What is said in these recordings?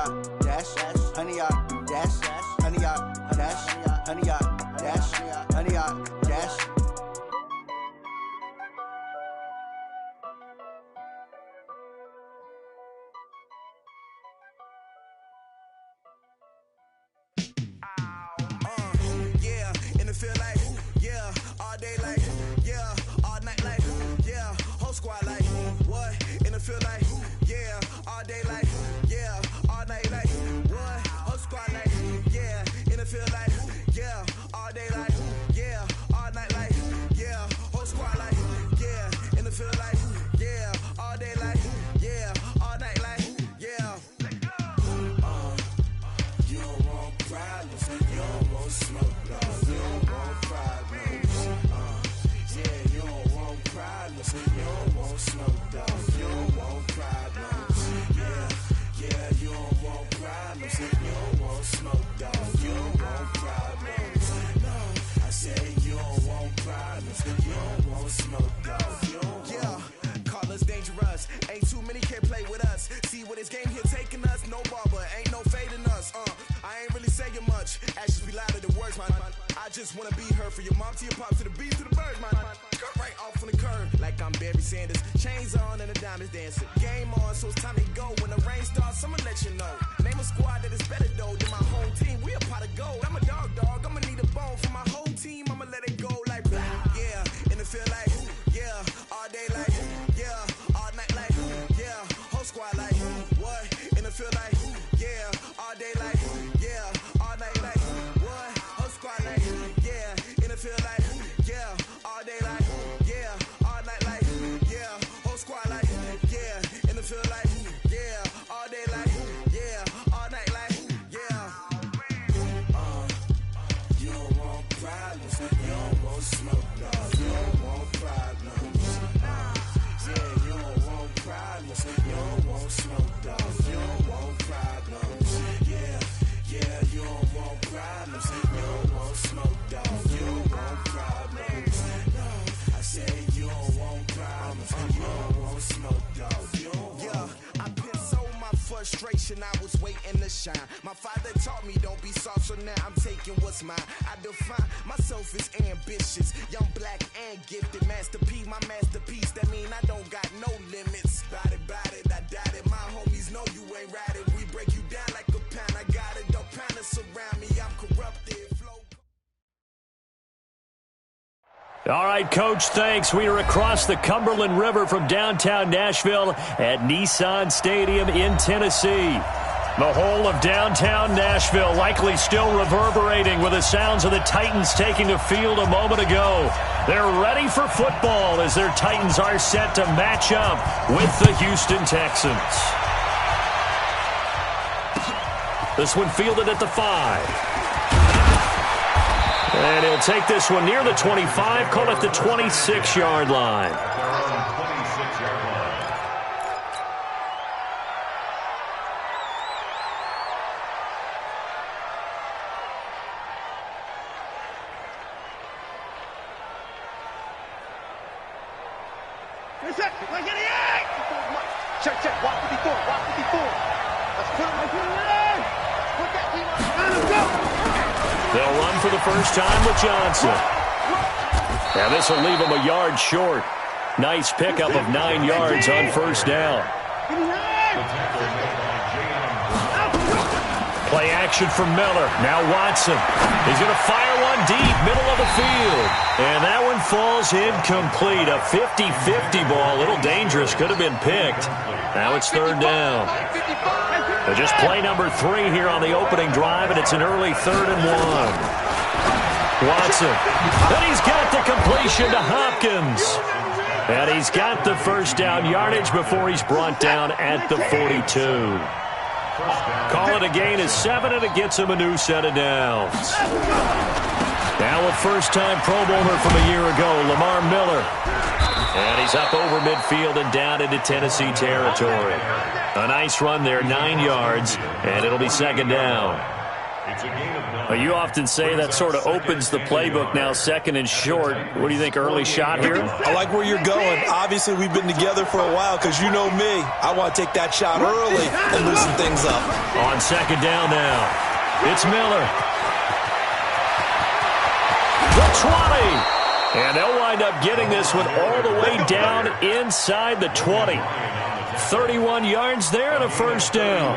yard dash, 100 yard dash, 100 yard dash, 100 yard dash, 100 yard dash. Feel like, yeah, all day like, yeah, all night like, yeah, whole squad like, what? And it feel like, yeah, all day like, yeah, all night like, what? Whole squad like, yeah, and it feel like, yeah, all day like, yeah, all night like, yeah, whole squad like, yeah, and it feel like, yeah, all day like, yeah, all night like, yeah. You don't want problems, you don't want smoke, dog. You don't want problems. Yeah, you don't want problems. You don't want smoke, dog. You don't want problems. Yeah, you don't want problems. You don't want smoke, dog. You don't want problems. No, I said you don't want problems. You don't want smoke, dog. You don't want. Call us dangerous. Ain't too many can play with us. See what this game here taking us. No barber, ain't no fading us. I ain't really saying much. Actions be louder than words, man. I just wanna be heard for your mom to your pop to the beat to the birds, man. Cut right off on the curb like I'm Barry Sanders. Chains on and the diamonds dancing. Game on, so it's time to go. When the rain starts, I'ma let you know. Name a squad that is better though than my home team. We a pot of gold. I'm a dog. I'ma need a bone for my whole team. I'ma let it go like blah. Yeah, and it feel like yeah, all day like yeah, all night like yeah, whole squad like what? And it feel like yeah, all day like yeah, all night like what? Whole squad like yeah, and it feel like yeah, all day like yeah, all night like yeah, whole squad like yeah, and it feel like yeah, all day like yeah, all night like yeah. You don't want problems, you don't want smoke, dog. You don't want problems. Yeah, you don't want problems, you don't want smoke, dog. You don't want problems. Yeah, you don't want problems. You don't want smoke, dog. You don't want problems. No, I said you don't want problems. You don't want smoke, dog. You don't want. I put so my frustration. I was waiting to shine. My father taught me don't be soft, so now I'm taking what's mine. I define myself as ambitious, young, black, and gifted. Masterpiece, my masterpiece. That mean I don't got no limits. Bout it, I doubt it. My homies know you ain't right it. We break you down like a pound. I got it, don't pound it surround me. I'm corrupted. All right, Coach, thanks. We are across the Cumberland River from downtown Nashville at Nissan Stadium in Tennessee. The whole of downtown Nashville likely still reverberating with the sounds of the Titans taking the field a moment ago. They're ready for football as their Titans are set to match up with the Houston Texans. This one fielded at the 5. And he'll take this one near the 25, call it the 26-yard line. Check, watch 54, watch 54. Let's put him in. Put that team on. Let's go. They'll run for the first time with Johnson. Now this will leave him a yard short. Nice pickup of 9 yards on first down. Play action for Miller. Now Watson. He's going to fire one deep, middle of the field. And that one falls incomplete. A 50-50 ball. A little dangerous. Could have been picked. Now it's third down. Just play number 3 here on the opening drive, and it's an early 3rd and 1. Watson. And he's got the completion to Hopkins. And he's got the first down yardage before he's brought down at the 42. Call it a gain of 7, and it gets him a new set of downs. Now a first-time Pro Bowler from a year ago, Lamar Miller. And he's up over midfield and down into Tennessee territory. A nice run there, 9 yards, and it'll be second down. You often say that sort of opens the playbook now, second and short. What do you think, early shot here? I like where you're going. Obviously, we've been together for a while because you know me. I want to take that shot early and loosen things up. On second down now, it's Miller. The 20. And they'll wind up getting this one all the way down inside the 20. 31 yards there and a first down.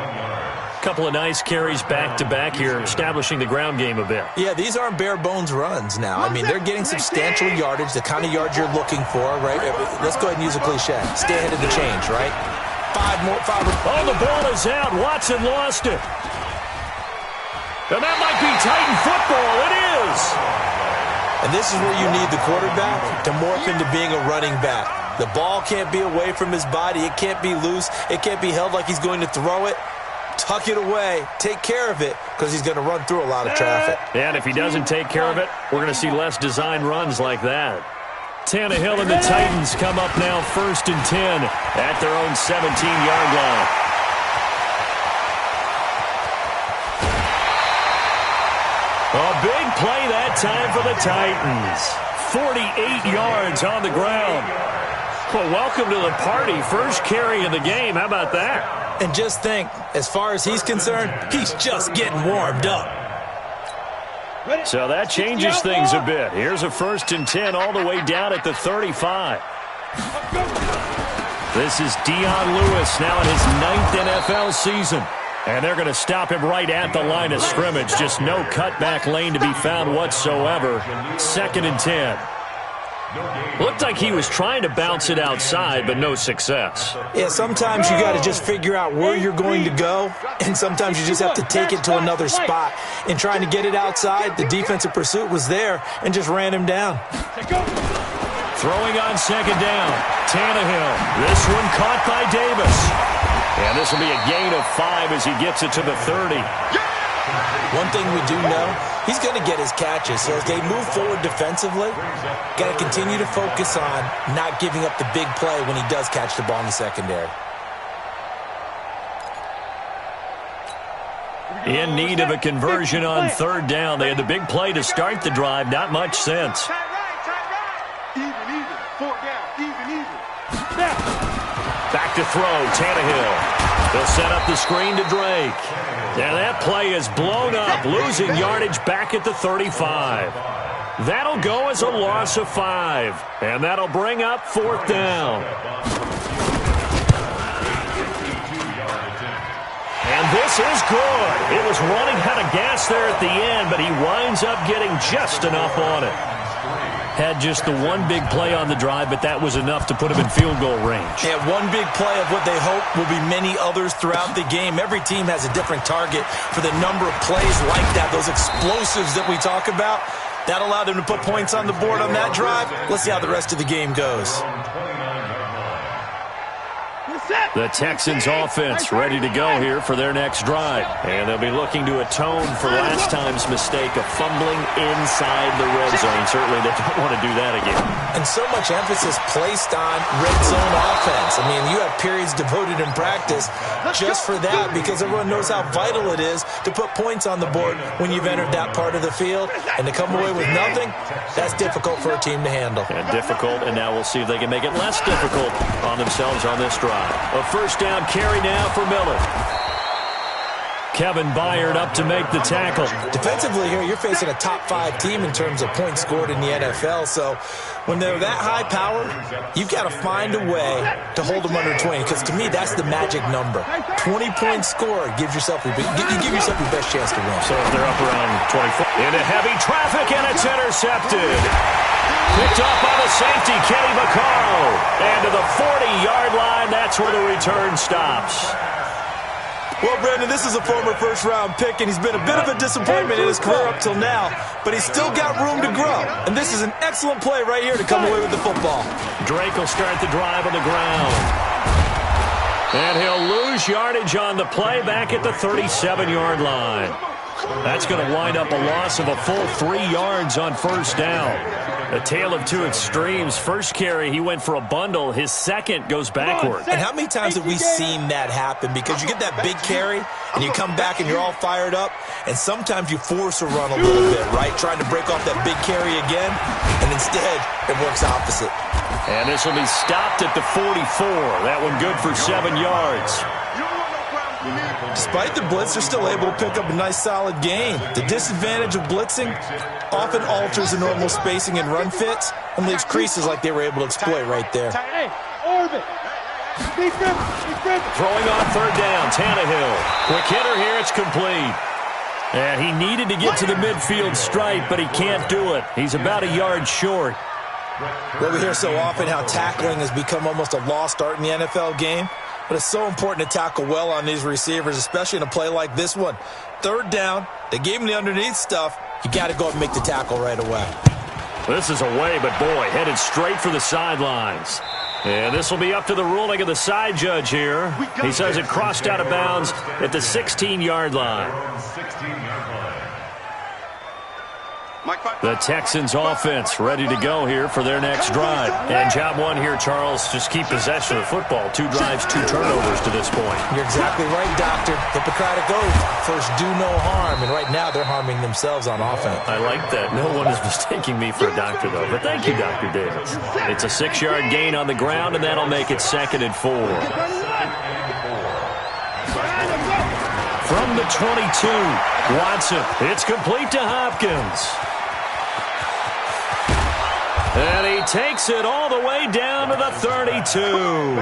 Couple of nice carries back-to-back here, establishing the ground game a bit. Yeah, these aren't bare-bones runs now. I mean, they're getting substantial yardage, the kind of yards you're looking for, right? Let's go ahead and use a cliche. Stay ahead of the change, right? Five more. Oh, the ball is out. Watson lost it. And that might be Titan football. It is. And this is where you need the quarterback to morph into being a running back. The ball can't be away from his body. It can't be loose. It can't be held like he's going to throw it. Tuck it away. Take care of it because he's going to run through a lot of traffic. And if he doesn't take care of it, we're going to see less design runs like that. Tannehill and the Titans come up now 1st and 10 at their own 17-yard line. A big play that time for the Titans. 48 yards on the ground. Well, welcome to the party. First carry of the game. How about that? And just think, as far as he's concerned, he's just getting warmed up. So that changes things a bit. Here's a 1st and 10 all the way down at the 35. This is Dion Lewis now in his 9th NFL season. And they're going to stop him right at the line of scrimmage. Just no cutback lane to be found whatsoever. 2nd and 10. Looked like he was trying to bounce it outside, but no success. Yeah, sometimes you got to just figure out where you're going to go, and sometimes you just have to take it to another spot. In trying to get it outside, the defensive pursuit was there and just ran him down. Throwing on 2nd down, Tannehill. This one caught by Davis. And this will be a gain of 5 as he gets it to the 30. One thing we do know, he's going to get his catches. So as they move forward defensively, got to continue to focus on not giving up the big play when he does catch the ball in the secondary. In need of a conversion on 3rd down. They had the big play to start the drive. Not much sense. Even. 4 down. Even. Back to throw, Tannehill. They'll set up the screen to Drake. And that play is blown up, losing yardage back at the 35. That'll go as a loss of 5. And that'll bring up 4th down. And this is good. It was running out of gas there at the end, but he winds up getting just enough on it. Had just the one big play on the drive, but that was enough to put him in field goal range. Yeah, one big play of what they hope will be many others throughout the game. Every team has a different target for the number of plays like that, those explosives that we talk about. That allowed them to put points on the board on that drive. Let's see how the rest of the game goes. The Texans offense ready to go here for their next drive. And they'll be looking to atone for last time's mistake of fumbling inside the red zone. Certainly they don't want to do that again. And so much emphasis placed on red zone offense. I mean, you have periods devoted in practice just for that because everyone knows how vital it is to put points on the board when you've entered that part of the field. And to come away with nothing, that's difficult for a team to handle. And difficult, and now we'll see if they can make it less difficult on themselves on this drive. A 1st down carry now for Miller. Kevin Byard up to make the tackle. Defensively here, you're facing a top 5 team in terms of points scored in the NFL. So when they're that high power, you've got to find a way to hold them under 20. Because to me, that's the magic number. 20 points scored gives yourself you give yourself your best chance to win. So if they're up around 24. Into heavy traffic, and it's intercepted. Picked up by the safety, Kenny Vaccaro. And to the 40-yard line, that's where the return stops. Well, Brandon, this is a former first-round pick, and he's been a bit of a disappointment in his career up till now, but he's still got room to grow. And this is an excellent play right here to come away with the football. Drake will start the drive on the ground. And he'll lose yardage on the play back at the 37-yard line. That's going to wind up a loss of a full 3 yards on 1st down. A tale of two extremes. First carry, he went for a bundle. His second goes backward. And how many times have we seen that happen? Because you get that big carry, and you come back and you're all fired up, and sometimes you force a run a little bit, right? Trying to break off that big carry again, and instead it works opposite. And this will be stopped at the 44. That one good for 7 yards. Despite the blitz, they're still able to pick up a nice, solid gain. The disadvantage of blitzing often alters the normal spacing and run fits and leaves creases like they were able to exploit right there. Throwing on third down, Tannehill. Quick hitter here, it's complete. And he needed to get to the midfield stripe, but he can't do it. He's about a yard short. Well, we hear so often how tackling has become almost a lost art in the NFL game. But it's so important to tackle well on these receivers, especially in a play like this one. Third down, they gave him the underneath stuff. You got to go and make the tackle right away. This is away, but boy, headed straight for the sidelines. And this will be up to the ruling of the side judge here. He says it crossed out of bounds at the 16-yard line. The Texans offense ready to go here for their next drive. And job one here, Charles, just keep possession of the football. 2 drives, 2 turnovers to this point. You're exactly right, Doctor. Hippocratic oath. First, do no harm. And right now, they're harming themselves on offense. I like that. No one is mistaking me for a doctor, though. But thank you, Dr. Davis. It's a 6-yard gain on the ground, and that'll make it 2nd and 4. From the 22, Watson. It's complete to Hopkins. And he takes it all the way down to the 32.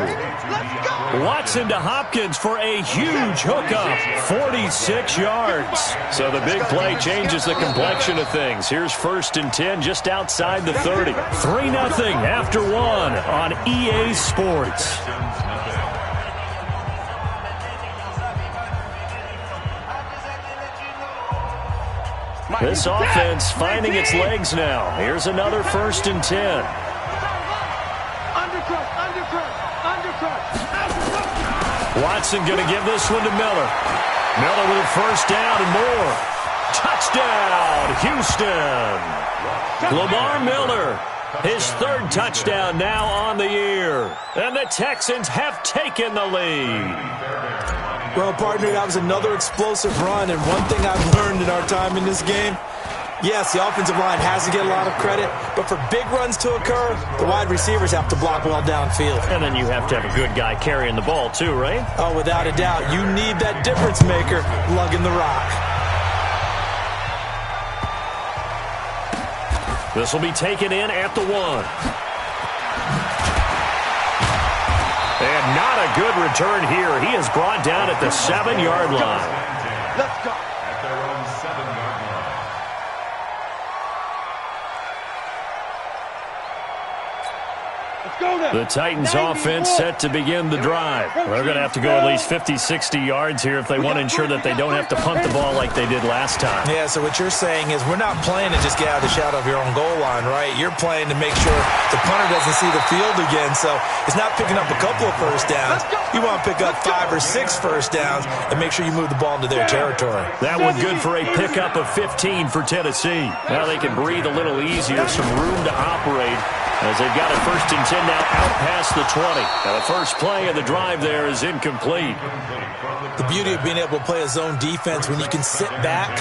Watson to Hopkins for a huge hookup, 46 yards. So the big play changes the complexion of things. Here's 1st and 10 just outside the 30. 3-0 after 1 on EA Sports. This offense finding its legs now. Here's another 1st and 10. Watson going to give this one to Miller. Miller with a 1st down and more. Touchdown, Houston. Lamar Miller, his 3rd touchdown now on the year. And the Texans have taken the lead. Well, partner, that was another explosive run, and one thing I've learned in our time in this game, yes, the offensive line has to get a lot of credit, but for big runs to occur, the wide receivers have to block well downfield. And then you have to have a good guy carrying the ball too, right? Oh, without a doubt. You need that difference maker lugging the rock. This will be taken in at the 1. And not a good return here. He is brought down at the 7-yard line. Let's go. At their own 7-yard line. The Titans offense set to begin the drive. They're going to have to go at least 50, 60 yards here if they want to ensure that they don't have to punt the ball like they did last time. Yeah, so what you're saying is we're not playing to just get out of the shadow of your own goal line, right? You're playing to make sure the punter doesn't see the field again. So it's not picking up a couple of 1st downs. You want to pick up 5 or 6 1st downs and make sure you move the ball into their territory. That one good for a pickup of 15 for Tennessee. Now they can breathe a little easier, some room to operate as they've got a 1st and 10 now out past the 20. Now the first play of the drive there is incomplete. The beauty of being able to play a zone defense when you can sit back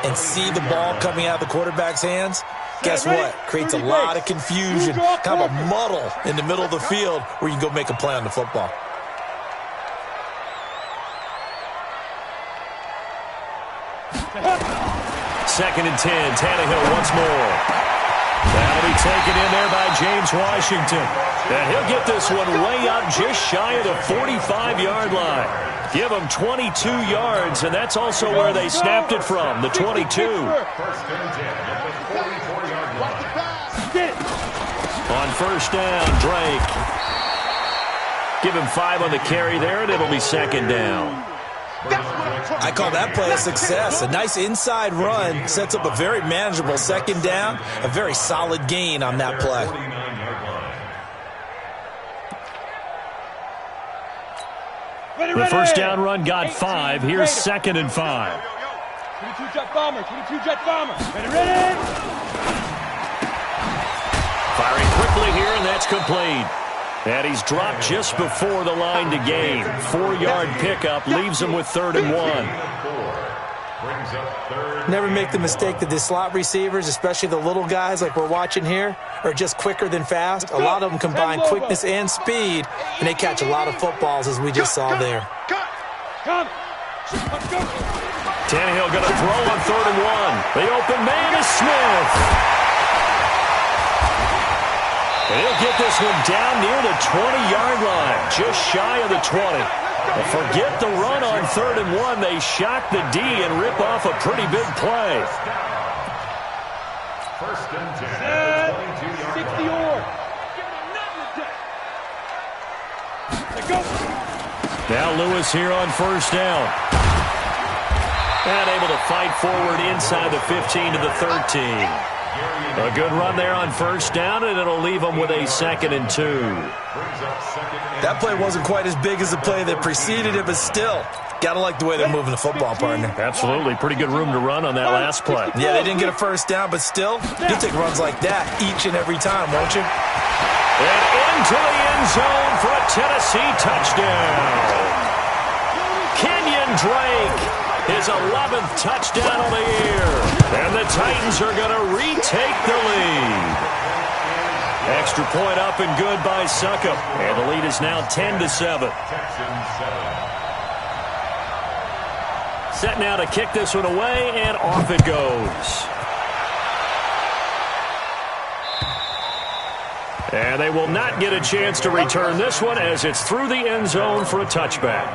and see the ball coming out of the quarterback's hands, guess what? Creates a lot of confusion, kind of a muddle in the middle of the field where you can go make a play on the football. Second and 10, Tannehill once more. That'll be taken in there by James Washington. And he'll get this one way up just shy of the 45-yard line. Give him 22 yards, and that's also where they snapped it from, the 22. First and 10 at the 44-yard line. On 1st down, Drake. Give him 5 on the carry there, and it'll be 2nd down. I call that play a success. A nice inside run sets up a very manageable 2nd down, a very solid gain on that play. The 1st down run got 5. Here's 2nd and 5. 22 jet bomber, 22 jet bomber. Ready, ready. Firing quickly here, and that's complete. And he's dropped just before the line to gain. 4-yard pickup leaves him with 3rd and 1. Never make the mistake that the slot receivers, especially the little guys like we're watching here, are just quicker than fast. A lot of them combine quickness and speed, and they catch a lot of footballs, as we just saw there. Tannehill going to throw on 3rd and 1. The open man is Smith. And he'll get this one down near the 20-yard line, just shy of the 20. But forget the run on 3rd and 1. They shock the D and rip off a pretty big play. First and 10. 60-yard. Now Lewis here on 1st down. And able to fight forward inside the 15 to the 13. A good run there on 1st down, and it'll leave them with a 2nd and 2. That play wasn't quite as big as the play that preceded it, but still, got to like the way they're moving the football, partner. Absolutely. Pretty good room to run on that last play. Yeah, they didn't get a 1st down, but still, you'll take runs like that each and every time, won't you? And into the end zone for a Tennessee touchdown. Kenyon Drake, his 11th touchdown of the year. And the Titans are going to retake the lead. Extra point up and good by Succop. And the lead is now 10-7. Set now to kick this one away, and off it goes. And they will not get a chance to return this one as it's through the end zone for a touchback.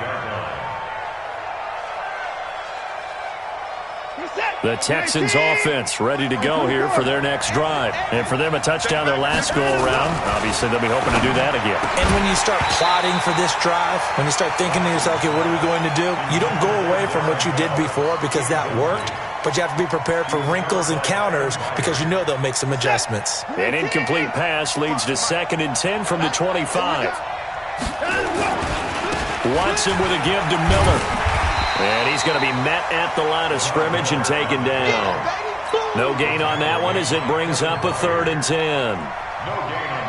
The Texans offense ready to go here for their next drive. And for them, a touchdown their last go-around. Obviously, they'll be hoping to do that again. And when you start plotting for this drive, when you start thinking to yourself, okay, what are we going to do? You don't go away from what you did before because that worked, but you have to be prepared for wrinkles and counters because you know they'll make some adjustments. An incomplete pass leads to 2nd and 10 from the 25. Watson with a give to Miller. And he's going to be met at the line of scrimmage and taken down. No gain on that one as it brings up a 3rd and 10.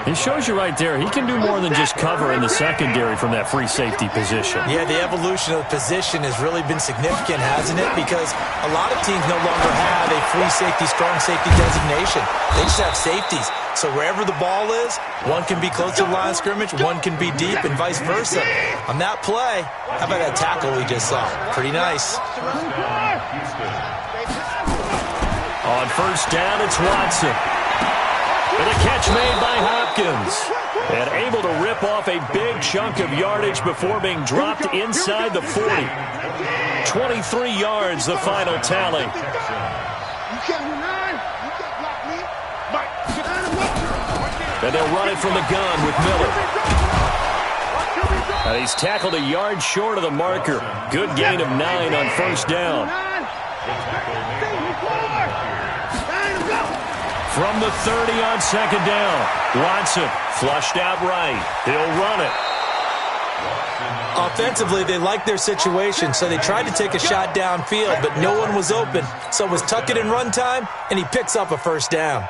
He shows you right there, he can do more than just cover in the secondary from that free safety position. Yeah, the evolution of the position has really been significant, hasn't it? Because a lot of teams no longer have a free safety, strong safety designation. They just have safeties. So wherever the ball is, one can be close to the line of scrimmage, one can be deep, and vice versa. On that play, how about that tackle we just saw? Pretty nice. On 1st down, it's Watson. And a catch made by Hopkins. And able to rip off a big chunk of yardage before being dropped inside the 40. 23 yards, the final tally. And they'll run it from the gun with Miller. And he's tackled a yard short of the marker. Good gain of 9 on 1st down. From the 30 on 2nd down. Watson flushed out right. He'll run it. Offensively, they liked their situation, so they tried to take a shot downfield, but no one was open. So it was tuck it in run time, and he picks up a 1st down.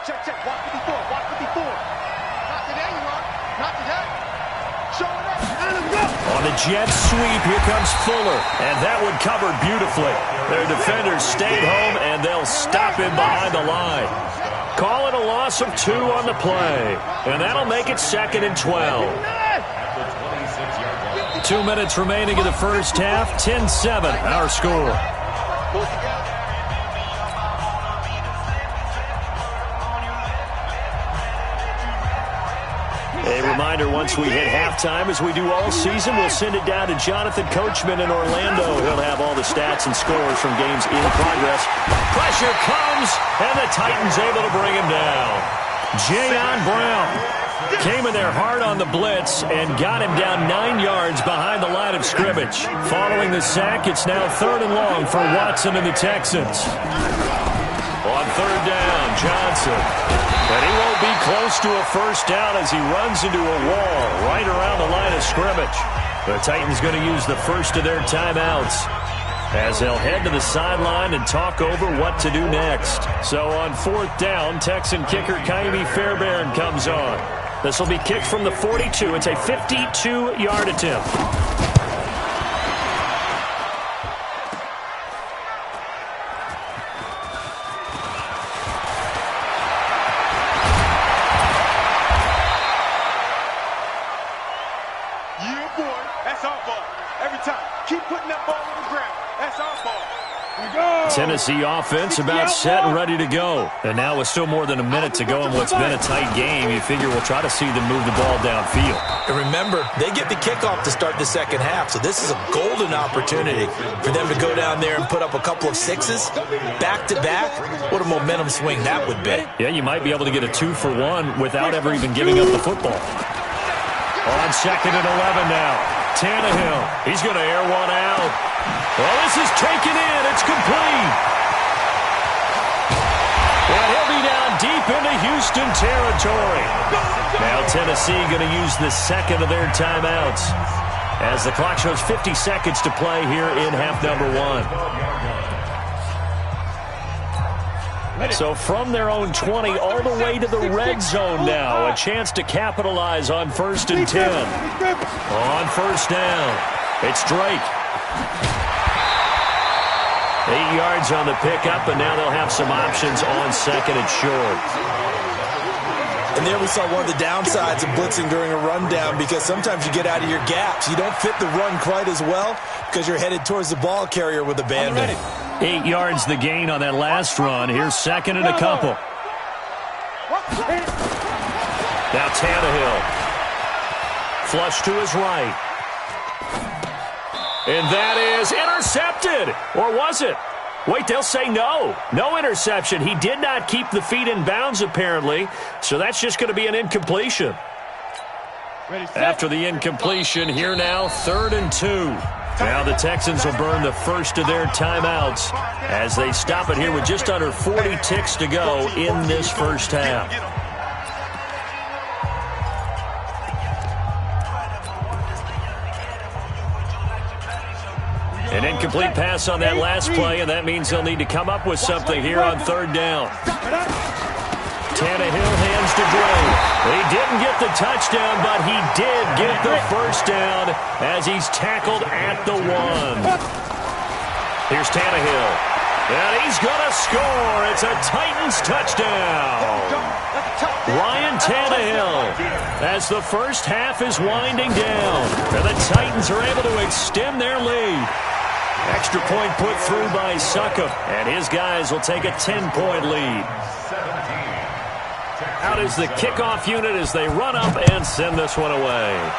Check, check. Watch 54. Watch 54. Not today, you are. Not today. Showing up. And let's go. On the jet sweep, here comes Fuller. And that one covered beautifully. Their defenders stayed home, and they'll stop him behind the line. Call it a loss of 2 on the play. And that'll make it 2nd and 12. 2 minutes remaining in the first half. 10-7, our score. A reminder, once we hit halftime, as we do all season, we'll send it down to Jonathan Coachman in Orlando. He'll have all the stats and scores from games in progress. Pressure comes, and the Titans able to bring him down. Jayon Brown came in there hard on the blitz and got him down 9 yards behind the line of scrimmage. Following the sack, it's now 3rd and long for Watson and the Texans. On 3rd down, Johnson. And he won't be close to a 1st down as he runs into a wall right around the line of scrimmage. The Titans going to use the first of their timeouts. as they'll head to the sideline and talk over what to do next. So on 4th down, Texan kicker Kaimi Fairbairn comes on. This will be kicked from the 42. It's a 52-yard attempt. Tennessee offense about set and ready to go. And now with still more than a minute to go in what's been a tight game, you figure we'll try to see them move the ball downfield. And remember, they get the kickoff to start the second half, so this is a golden opportunity for them to go down there and put up a couple of sixes back-to-back. What a momentum swing that would be. Yeah, you might be able to get a 2-for-1 without ever even giving up the football. On 2nd and 11 now. Tannehill, he's going to air one out. Well, this is taken in. It's complete. And he'll be down deep into Houston territory. Now Tennessee going to use the second of their timeouts as the clock shows 50 seconds to play here in half number 1. So from their own 20 all the way to the red zone now. A chance to capitalize on 1st and 10. On 1st down, it's Drake. 8 yards on the pickup, and now they'll have some options on 2nd and short. And there we saw one of the downsides of blitzing during a rundown, because sometimes you get out of your gaps. You don't fit the run quite as well because you're headed towards the ball carrier with abandon. 8 yards the gain on that last run. Here's 2nd and a couple. Now Tannehill. Flush to his right. And that is intercepted. Or was it? Wait, they'll say no. No interception. He did not keep the feet in bounds, apparently. So that's just going to be an incompletion. After the incompletion, here now, 3rd and 2. Now the Texans will burn the first of their timeouts as they stop it here with just under 40 ticks to go in this first half. An incomplete pass on that last play, and that means they'll need to come up with something here on 3rd down. Tannehill hands to Drake. He didn't get the touchdown, but he did get the first down as he's tackled at the 1. Here's Tannehill. And he's going to score. It's a Titans touchdown. Ryan Tannehill as the first half is winding down. And the Titans are able to extend their lead. Extra point put through by Succop, and his guys will take a 10-point lead. Out is the kickoff unit as they run up and send this one away.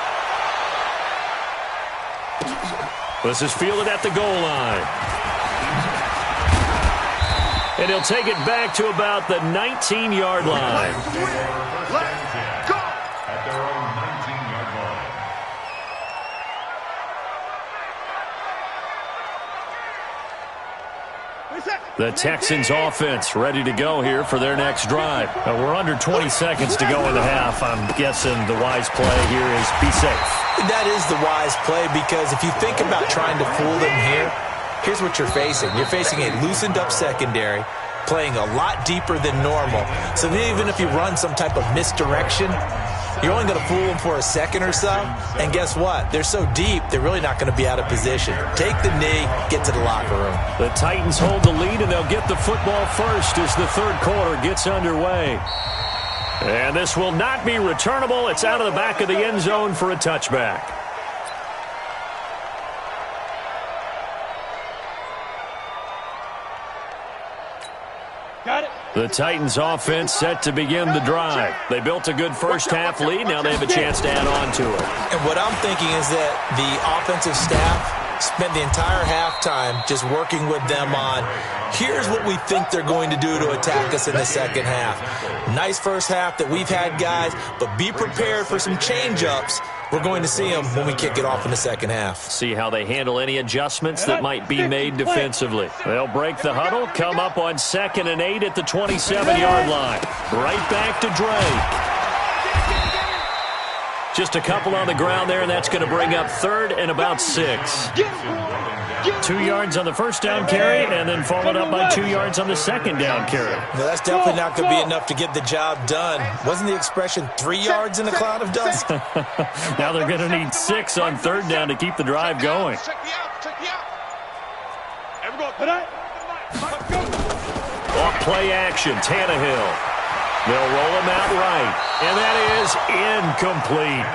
This is fielded at the goal line. And he'll take it back to about the 19-yard line. The Texans offense ready to go here for their next drive. We're under 20 seconds to go in the half. I'm guessing the wise play here is be safe. That is the wise play, because if you think about trying to fool them here, here's what you're facing. You're facing a loosened up secondary, playing a lot deeper than normal. So even if you run some type of misdirection, you're only going to fool them for a second or so. And guess what? They're so deep, they're really not going to be out of position. Take the knee, get to the locker room. The Titans hold the lead, and they'll get the football first as the 3rd quarter gets underway. And this will not be returnable. It's out of the back of the end zone for a touchback. Got it. The Titans offense set to begin the drive. They built a good first half lead. Now they have a chance to add on to it. And what I'm thinking is that the offensive staff spent the entire halftime just working with them on, here's what we think they're going to do to attack us in the second half. Nice first half that we've had, guys, but be prepared for some change-ups. We're going to see them when we kick it off in the second half. See how they handle any adjustments that might be made defensively. They'll break the huddle, come up on 2nd and 8 at the 27-yard line. Right back to Drake. Just a couple on the ground there, and that's going to bring up 3rd and about 6. 2 yards on the first down carry, and then followed up by 2 yards on the second down carry. No, that's definitely not going to be enough to get the job done. Wasn't the expression 3 yards in a cloud of dust? Now they're going to need 6 on third down to keep the drive going. Off play action, Tannehill. They'll roll him out right, and that is incomplete.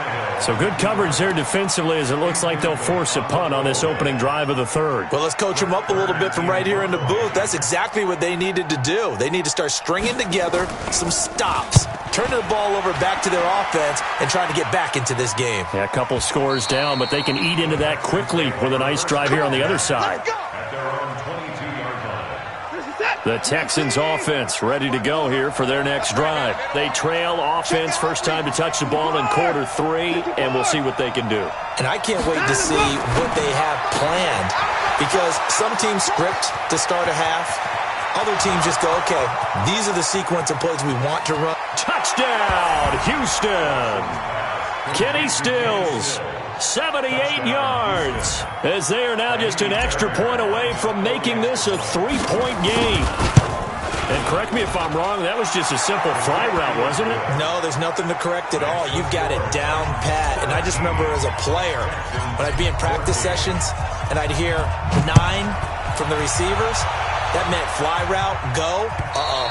So good coverage there defensively as it looks like they'll force a punt on this opening drive of the third. Well, let's coach them up a little bit from right here in the booth. That's exactly what they needed to do. They need to start stringing together some stops, turning the ball over back to their offense, and trying to get back into this game. Yeah, a couple scores down, but they can eat into that quickly with a nice drive here on the other side. The Texans offense ready to go here for their next drive. They trail offense, first time to touch the ball in quarter 3, and we'll see what they can do. And I can't wait to see what they have planned, because some teams script to start a half. Other teams just go, okay, these are the sequence of plays we want to run. Touchdown, Houston! Kenny Stills, 78 yards, as they are now just an extra point away from making this a 3-point game. And correct me if I'm wrong, that was just a simple fly route, wasn't it? No, there's nothing to correct at all. You've got it down pat. And I just remember as a player, when I'd be in practice sessions and I'd hear 9 from the receivers, that meant fly route, go,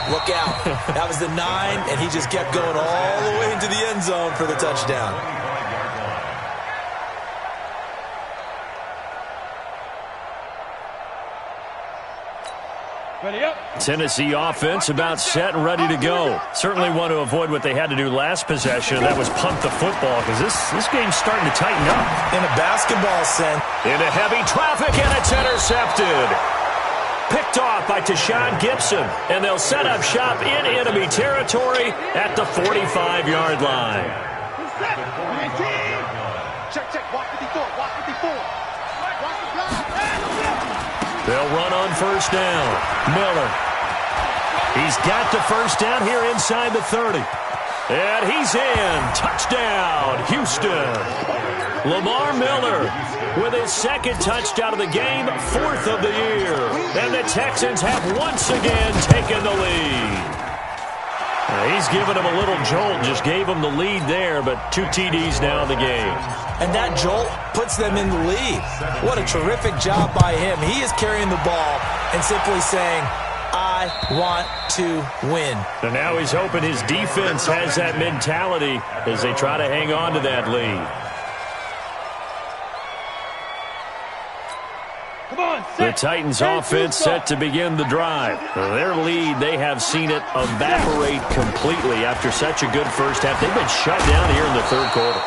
look out. That was the 9, and he just kept going all the way into the end zone for the touchdown. Tennessee offense about set and ready to go. Certainly want to avoid what they had to do last possession, and that was punt the football, because this game's starting to tighten up. In a basketball sense. Into heavy traffic, and it's intercepted. Picked off by Tashawn Gibson, and they'll set up shop in enemy territory at the 45-yard line. Check. Watch 54. Watch 54. Watch the drive. They'll run on first down. Miller. He's got the first down here inside the 30. And he's in. Touchdown, Houston. Lamar Miller with his second touchdown of the game, 4th of the year. And the Texans have once again taken the lead. He's given him a little jolt, just gave him the lead there, but 2 TDs now in the game. And that jolt puts them in the lead. What a terrific job by him. He is carrying the ball and simply saying, I want to win. And now he's hoping his defense has that mentality as they try to hang on to that lead. The Titans offense set to begin the drive. Their lead, they have seen it evaporate completely after such a good first half. They've been shut down here in the third quarter.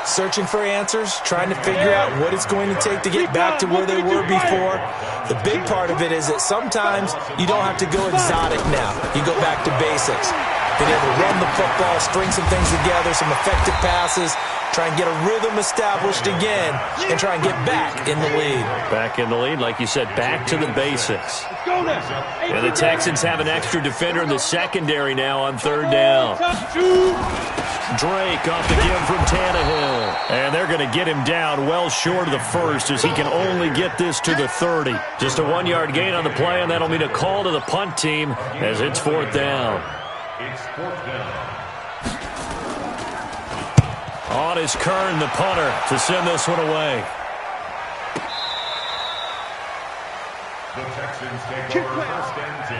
Searching for answers, trying to figure out what it's going to take to get back to where they were before. The big part of it is that sometimes you don't have to go exotic now. You go back to basics. Being able to run the football, string some things together, some effective passes, try and get a rhythm established again, and try and get back in the lead. Back in the lead, like you said, back to the basics. And the Texans have an extra defender in the secondary now on third down. Drake off the give from Tannehill. And they're going to get him down well short of the first as he can only get this to the 30. Just a 1-yard gain on the play, and that'll mean a call to the punt team as it's 4th down. It's 4th down. On is Kern, the punter, to send this one away. The Texans take over 1st and 10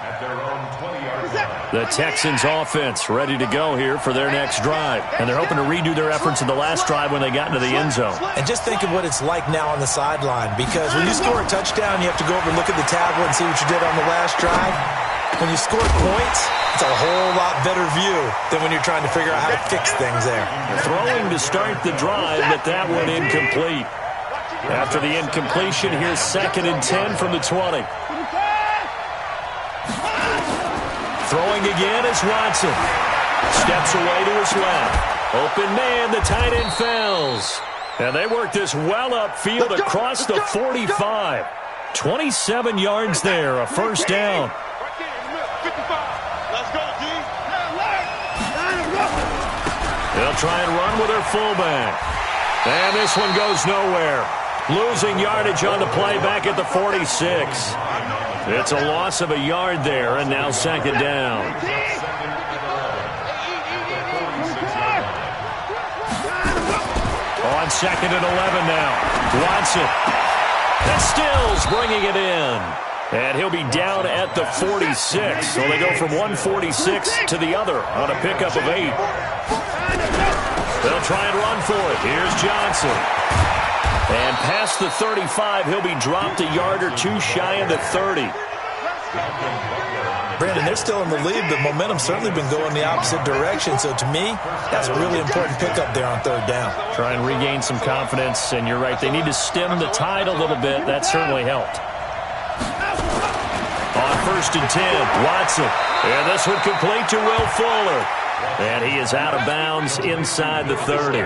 at their own 20-yard line. The Texans offense ready to go here for their next drive. And they're hoping to redo their efforts in the last drive when they got into the end zone. And just think of what it's like now on the sideline, because when you score a touchdown, you have to go over and look at the tablet and see what you did on the last drive. When you score points, it's a whole lot better view than when you're trying to figure out how to fix things there. Throwing to start the drive, but that one incomplete. After the incompletion, here's 2nd and 10 from the 20. Throwing again is Watson. Steps away to his left. Open man, the tight end fails. And they work this well upfield across the 45. 27 yards there, a first down. They'll try and run with their fullback. And this one goes nowhere. Losing yardage on the play back at the 46. It's a loss of a yard there, and now second down. On second and 11 now. Watson. And Stills bringing it in. And he'll be down at the 46. So they go from 146 to the other on a pickup of 8. They'll try and run for it. Here's Johnson. And past the 35, he'll be dropped a yard or two shy of the 30. Brandon, they're still in the lead, but momentum's certainly been going the opposite direction. So to me, that's a really important pickup there on third down. Try and regain some confidence, and you're right. They need to stem the tide a little bit. That certainly helped. On first and 10, Watson. And this one complete to Will Fuller. And he is out of bounds inside the 30.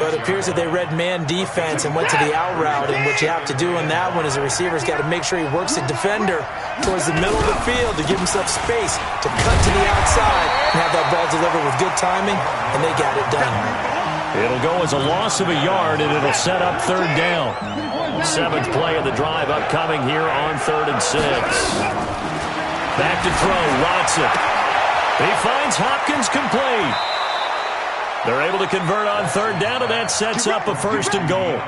But it appears that they read man defense and went to the out route. And what you have to do on that one is the receiver's got to make sure he works the defender towards the middle of the field to give himself space to cut to the outside and have that ball delivered with good timing, and they got it done. It'll go as a loss of a yard, and it'll set up third down. 7th play of the drive upcoming here on 3rd and 6. Back to throw, Watson. He finds Hopkins complete. They're able to convert on third down, and that sets up a 1st and goal.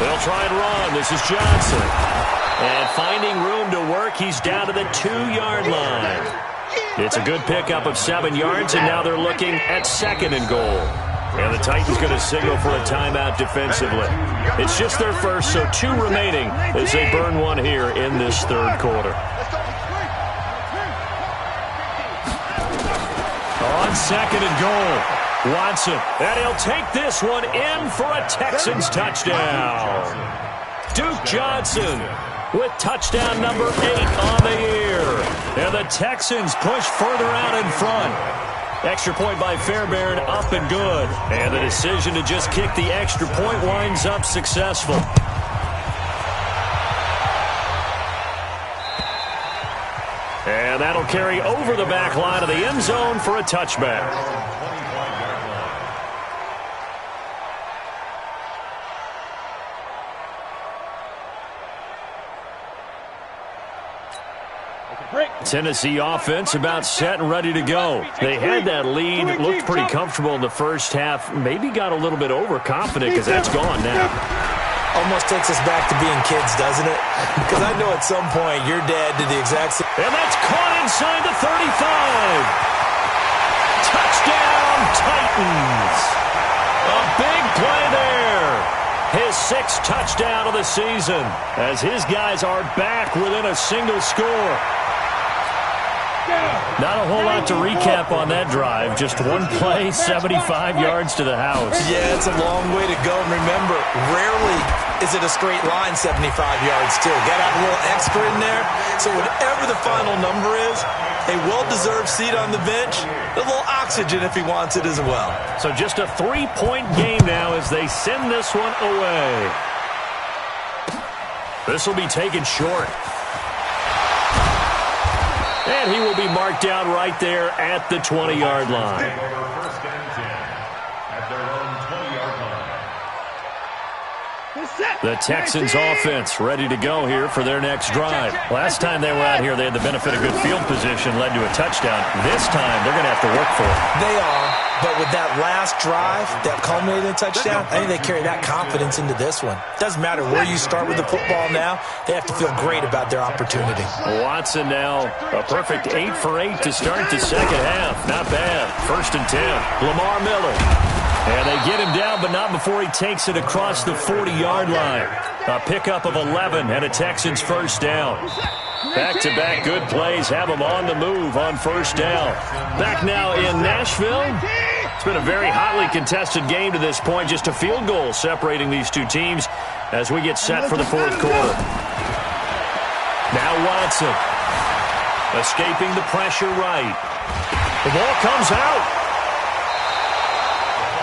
They'll try and run. This is Johnson. And finding room to work, he's down to the 2-yard line. It's a good pickup of 7 yards, and now they're looking at 2nd and goal. And the Titans going to signal for a timeout defensively. It's just their first, so 2 remaining as they burn one here in this 3rd quarter. On 2nd and goal, Watson. And he'll take this one in for a Texans touchdown. Duke Johnson with touchdown number 8 on the year. And the Texans push further out in front. Extra point by Fairbairn, up and good. And the decision to just kick the extra point winds up successful. And that'll carry over the back line of the end zone for a touchback. Tennessee offense about set and ready to go. They had that lead, looked pretty comfortable in the first half, maybe got a little bit overconfident because that's gone now. Almost takes us back to being kids, doesn't it? Because I know at some point your dad did the exact same. And that's caught inside the 35. Touchdown, Titans. A big play there. His 6th touchdown of the season as his guys are back within a single score. Not a whole lot to recap on that drive. Just one play, 75 yards to the house. Yeah, it's a long way to go. And remember, rarely is it a straight line 75 yards, too. Got to have a little extra in there. So whatever the final number is, a well-deserved seat on the bench, a little oxygen if he wants it as well. So just a 3-point game now as they send this one away. This will be taken short. And he will be marked down right there at the 20-yard line. First and 10 at their own 20-yard line. The Texans offense ready to go here for their next drive. Last time they were out here, they had the benefit of good field position, led to a touchdown. This time, they're going to have to work for it. They are, but with that last drive, that culminated in a touchdown, I think they carry that confidence into this one. Doesn't matter where you start with the football now, they have to feel great about their opportunity. Watson now, a perfect 8 for 8 to start the second half. Not bad. 1st and 10. Lamar Miller. And they get him down, but not before he takes it across the 40-yard line. A pickup of 11 and a Texans first down. Back-to-back good plays have them on the move on first down. Back now in Nashville. It's been a very hotly contested game to this point. Just a field goal separating these two teams as we get set for the 4th quarter. Now Watson. Escaping the pressure right. The ball comes out.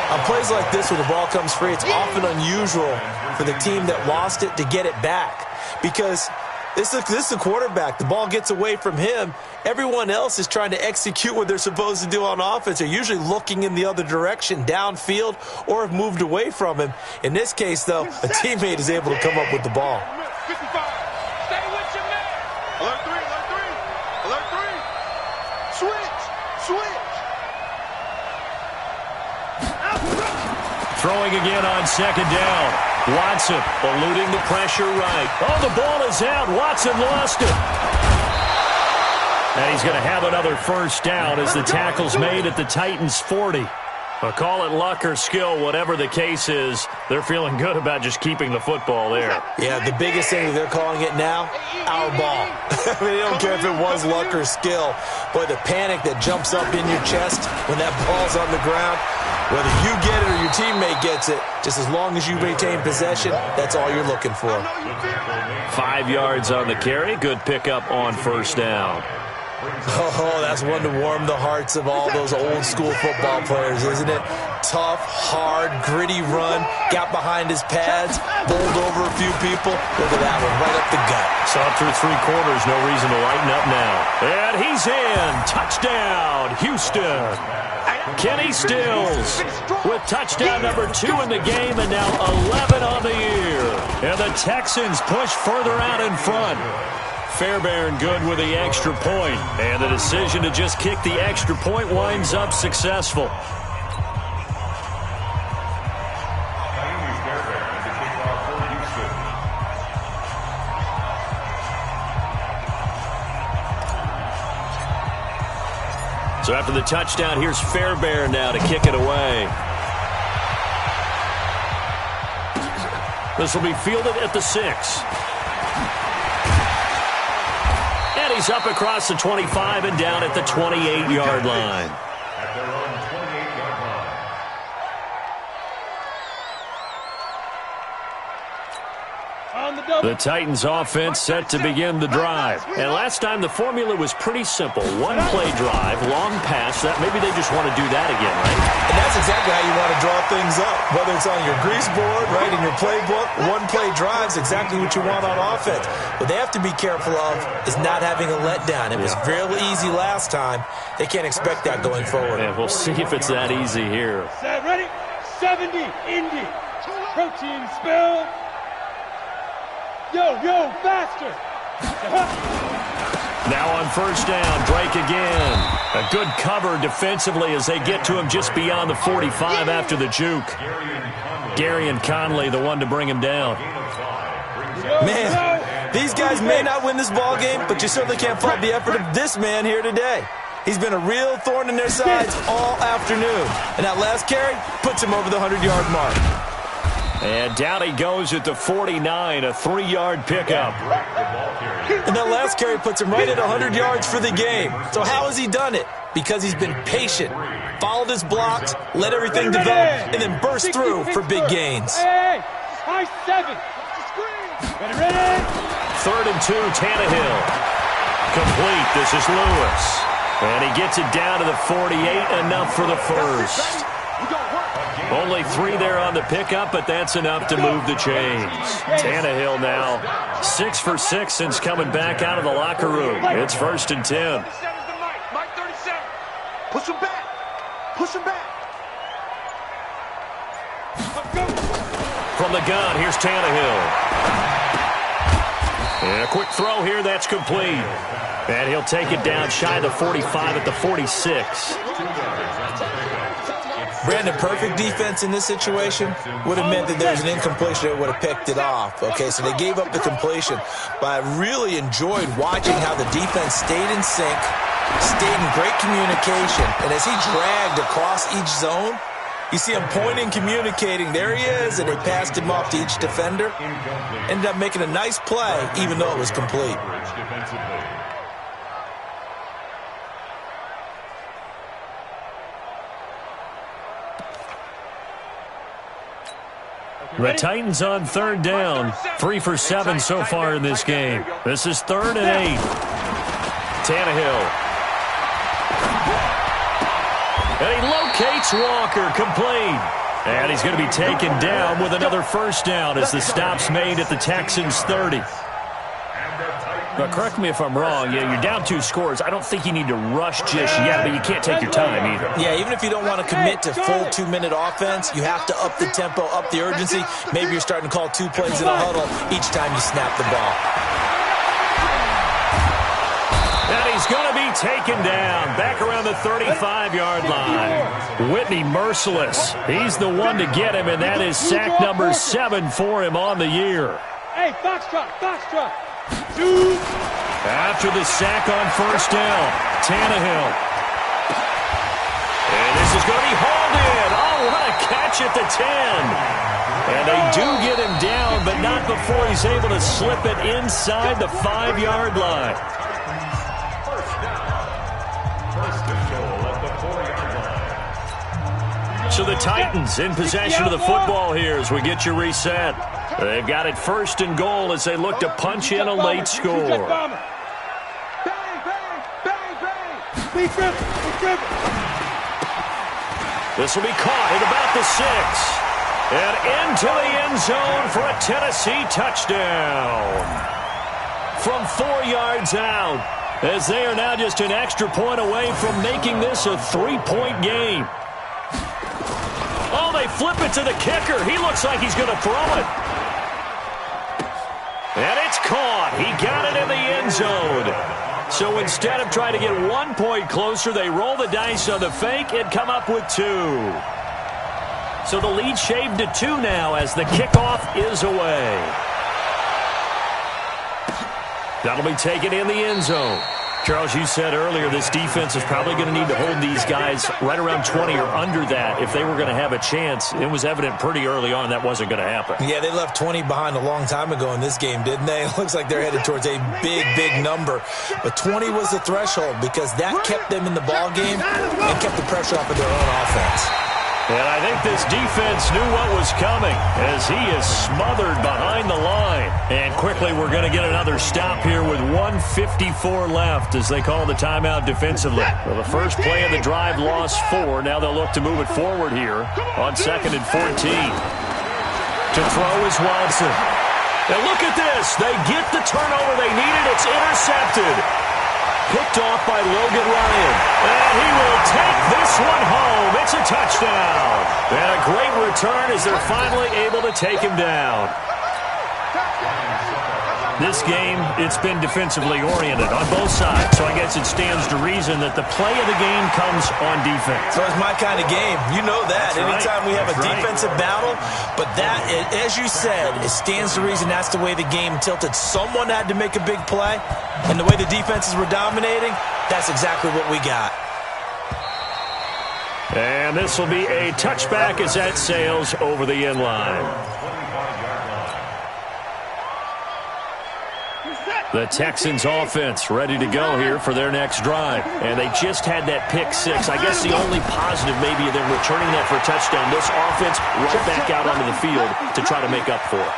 On plays like this where the ball comes free, it's often unusual for the team that lost it to get it back because This is the quarterback. The ball gets away from him. Everyone else is trying to execute what they're supposed to do on offense. They're usually looking in the other direction, downfield, or have moved away from him. In this case, though, a teammate is able to come up with the ball. 55. Stay with your man. Alert 3, alert 3. Alert 3. Switch. Throwing again on second down. Watson eluding the pressure right. Oh, the ball is out. Watson lost it. And he's going to have another first down as the tackle's made at the Titans' 40. I'll call it luck or skill, whatever the case is. They're feeling good about just keeping the football there. Yeah, the biggest thing they're calling it now, our ball. I mean, they don't care if it was luck or skill. Boy, the panic that jumps up in your chest when that ball's on the ground, whether you get it or your teammate gets it, just as long as you maintain possession, that's all you're looking for. 5 yards on the carry. Good pickup on first down. Oh, that's one to warm the hearts of all those old-school football players, isn't it? Tough, hard, gritty run, got behind his pads, bowled over a few people. Look at that one, right up the gut. Saw through 3 quarters, no reason to lighten up now. And he's in. Touchdown, Houston. Kenny Stills with touchdown number 2 in the game and now 11 on the year. And the Texans push further out in front. Fairbairn good with the extra point, and the decision to just kick the extra point winds up successful. So after the touchdown, here's Fairbairn now to kick it away. This will be fielded at the 6. And he's up across the 25 and down at the 28-yard line. At their own 28-yard line. The Titans offense set to begin the drive. And last time the formula was pretty simple. One play drive, long pass. That maybe they just want to do that again, right? And that's exactly how you want to draw things up. Whether it's on your grease board, right, in your playbook, one play drive is exactly what you want on offense. What they have to be careful of is not having a letdown. It was real easy last time. They can't expect that going forward. And we'll see if it's that easy here. Set, ready? 70, Indy. Protein spill. Yo, faster. Now on first down, Drake again. A good cover defensively as they get to him just beyond the 45 after the juke. Gary and Conley, the one to bring him down. Man, these guys may not win this ball game, but you certainly can't fault the effort of this man here today. He's been a real thorn in their sides all afternoon. And that last carry puts him over the 100-yard mark. And down he goes at the 49, a 3-yard pickup. And that last carry puts him right at 100 yards for the game. So how has he done it? Because he's been patient, followed his blocks, let everything develop, and then burst through for big gains. Hey, high 7. Ready? 3rd and 2, Tannehill. Complete. This is Lewis. And he gets it down to the 48, enough for the first. Only 3 there on the pickup, but that's enough to move the chains. Tannehill now 6 for 6 since coming back out of the locker room. It's 1st and 10. Mike 37. Push him back. From the gun, here's Tannehill. And a quick throw here, that's complete. And he'll take it down shy of the 45 at the 46. Brandon, perfect defense in this situation would have meant that there was an incompletion that would have picked it off. Okay, so they gave up the completion. But I really enjoyed watching how the defense stayed in sync, stayed in great communication. And as he dragged across each zone, you see him pointing, communicating. There he is, and they passed him off to each defender. Ended up making a nice play, even though it was complete. The Titans on 3rd down. 3 for 7 so far in this game. This is 3rd and 8. Tannehill. And he locates Walker, complete. And he's going to be taken down with another first down as the stop's made at the Texans' 30. And the But correct me if I'm wrong, you're down 2 scores. I don't think you need to rush just yet, but you can't take your time either. Yeah, even if you don't want to commit to full 2-minute offense, you have to up the tempo, up the urgency. Maybe you're starting to call 2 plays in a huddle each time you snap the ball. And he's going to be taken down back around the 35-yard line. Whitney merciless. He's the one to get him, and that is sack number 7 for him on the year. Hey, foxtrot. After the sack on first down, Tannehill. And this is going to be hauled in. Oh, what a catch at the 10. And they do get him down, but not before he's able to slip it inside the 5-yard line. So the Titans in possession of the football here as we get you reset. They've got it 1st and goal as they look to punch in a late score. Bang. We dribble. This will be caught at about the 6. And into the end zone for a Tennessee touchdown. From 4 yards out, as they are now just an extra point away from making this a 3-point game. Oh, they flip it to the kicker. He looks like he's going to throw it. And it's caught. He got it in the end zone. So instead of trying to get 1 point closer, they roll the dice on the fake and come up with 2. So the lead shaved to 2 now as the kickoff is away. That'll be taken in the end zone. Charles, you said earlier this defense is probably going to need to hold these guys right around 20 or under that if they were going to have a chance. It was evident pretty early on that wasn't going to happen. Yeah, they left 20 behind a long time ago in this game, didn't they? It looks like they're headed towards a big number. But 20 was the threshold because that kept them in the ball game and kept the pressure off of their own offense. And I think this defense knew what was coming as he is smothered behind the line. And quickly we're going to get another stop here with 1:54 left as they call the timeout defensively. Well, the first play of the drive lost 4. Now they'll look to move it forward here on 2nd and 14. To throw is Watson. Now look at this. They get the turnover they needed. It's intercepted. Picked off by Logan Ryan. And he will take this one home. It's a touchdown. And a great return as they're finally able to take him down. This game, it's been defensively oriented on both sides. So I guess it stands to reason that the play of the game comes on defense. So it's my kind of game. You know that. That's Anytime right. we have a That's defensive battle. But that, as you said, it stands to reason that's the way the game tilted. Someone had to make a big play. And the way the defenses were dominating, that's exactly what we got. And this will be a touchback as that sails over the end line. The Texans offense ready to go here for their next drive. And they just had that pick 6. I guess the only positive maybe of them returning that for a touchdown. This offense right back out onto the field to try to make up for it.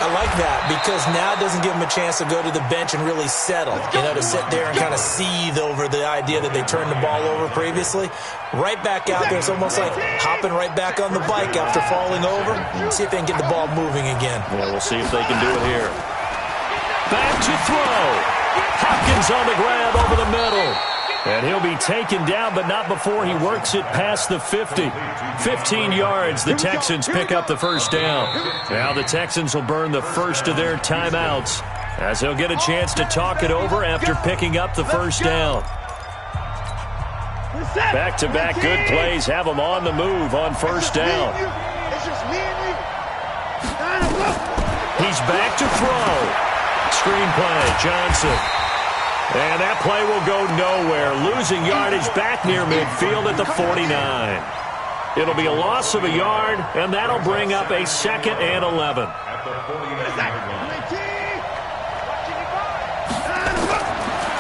I like that because now it doesn't give them a chance to go to the bench and really settle. You know, to sit there and kind of seethe over the idea that they turned the ball over previously. Right back out there. It's almost like hopping right back on the bike after falling over. See if they can get the ball moving again. Yeah, we'll see if they can do it here. Back to throw. Hopkins on the grab over the middle. And he'll be taken down, but not before he works it past the 50. 15 yards, the Texans pick up the first down. Now the Texans will burn the first of their timeouts as they'll get a chance to talk it over after picking up the first down. Back-to-back good plays have them on the move on first down. He's back to throw. Screenplay, Johnson. And that play will go nowhere. Losing yardage back near midfield at the 49. It'll be a loss of a yard, and that'll bring up a 2nd and 11.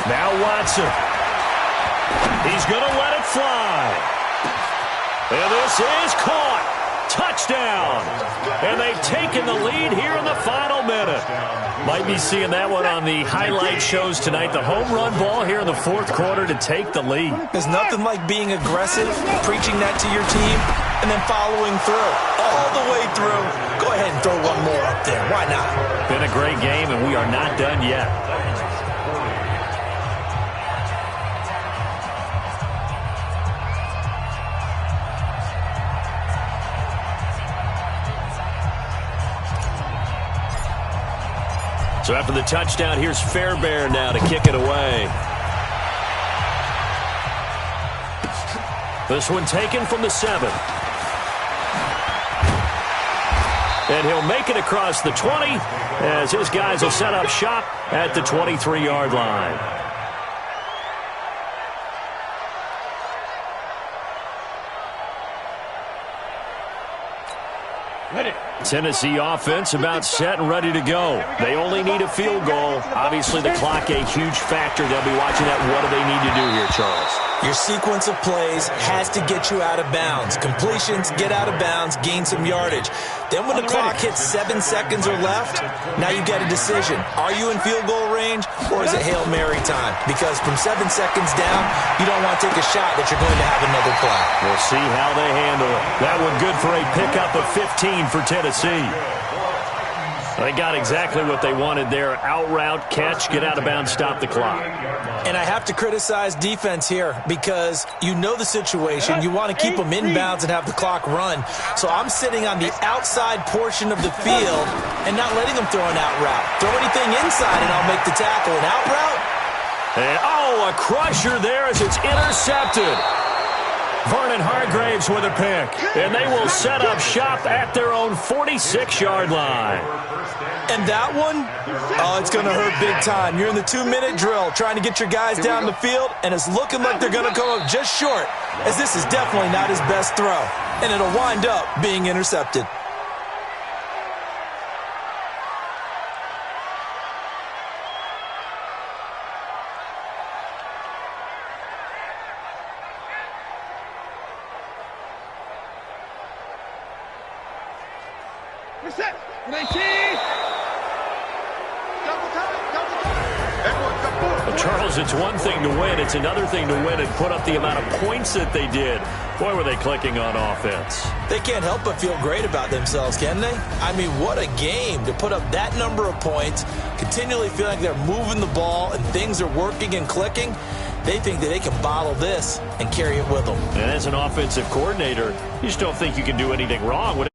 Now Watson. He's going to let it fly. And this is caught. Touchdown. And they've taken the lead here in the final minute. Might be seeing that one on the highlight shows tonight. The home run ball here in the 4th quarter to take the lead. There's nothing like being aggressive, preaching that to your team, and then following through. All the way through. Go ahead and throw one more up there. Why not? Been a great game, and we are not done yet. So after the touchdown, here's Fairbairn now to kick it away. This one taken from the 7. And he'll make it across the 20 as his guys will set up shop at the 23-yard line. Tennessee offense about set and ready to go. They only need a field goal. Obviously, the clock a huge factor. They'll be watching that. What do they need to do here, Charles? Your sequence of plays has to get you out of bounds. Completions, get out of bounds, gain some yardage. Then when the clock hits 7 seconds or left, now you get a decision. Are you in field goal range or is it Hail Mary time? Because from 7 seconds down, you don't want to take a shot that you're going to have another play. We'll see how they handle it. That one good for a pickup of 15 for Tennessee. They got exactly what they wanted there. Out route, catch, get out of bounds, stop the clock. And I have to criticize defense here because you know the situation. You want to keep them inbounds and have the clock run. So I'm sitting on the outside portion of the field and not letting them throw an out route. Throw anything inside and I'll make the tackle. An out route? And, oh, a crusher there as it's intercepted. Vernon Hargraves with a pick. And they will set up shop at their own 46-yard line. And that one, oh, it's going to hurt big time. You're in the 2-minute drill trying to get your guys down the field, and it's looking like they're going to come up just short, as this is definitely not his best throw. And it'll wind up being intercepted. Charles, it's one thing to win. It's another thing to win and put up the amount of points that they did. Boy, were they clicking on offense. They can't help but feel great about themselves, can they? I mean, what a game to put up that number of points, continually feel like they're moving the ball and things are working and clicking. They think that they can bottle this and carry it with them. And as an offensive coordinator, you just don't think you can do anything wrong.